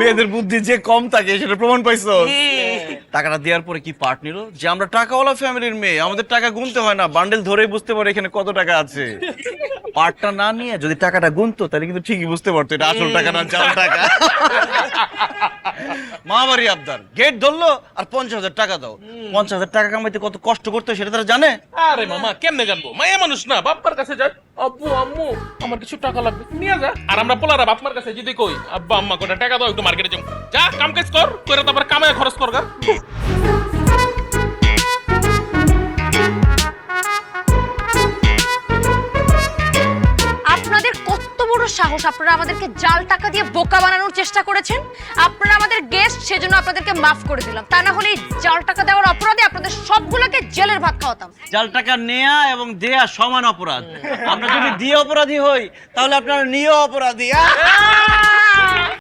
মেয়েদের বুদ্ধি যে কম থাকে সেটা প্রমাণ পাইছো। টাকাটা দেওয়ার পরে কি পার্ট নিল যে আমরা টাকাওয়ালা ফ্যামিলির মেয়ে, আমাদের টাকা গুনতে হয় না, বান্ডেল ধরেই বুঝতে পারে এখানে কত টাকা আছে। পার্টটা না নিয়ে যদি টাকাটা গুনতো তাহলে কিন্তু ঠিকই বুঝতে পারতো এটা আসল টাকা না জাল টাকা। মামারি আবদার গেট ধরলো আর 50,000 টাকা দাও। 50,000 টাকা কামাইতে কত কষ্ট করতে হয় সেটা তারা জানে? আরে মামা কেমনে জানবো, মায়া মানুষ না, বাপ্পার কাছে যায়, আব্বু আম্মু আমার কিছু টাকা লাগবে নিয়ে যা। আর আমরা পোলারা বাপমার কাছে যদি কই আব্বা আম্মা কোটা টাকা দাও একটু মার্কেটে যাবো, যা কাম কাজ কর, করে তারপর কামায় খরচ কর গা। আপনাদের কত বড় সাহস, আপনারা আমাদেরকে জাল টাকা দিয়ে বোকা বানানোর চেষ্টা করেছেন। আপনারা আমাদের গেস্ট, সেজন্য আপনাদেরকে মাফ করে দিলাম, তা না হলে এই জাল টাকা দেওয়ার অপরাধে আপনাদের সবগুলোকে জেলের ভাত খাওয়াতাম। জাল টাকা নেয়া এবং দেয়া সমান অপরাধ। আমরা যদি দিয়ে অপরাধী হই তাহলে আপনারা নিয়ে অপরাধী।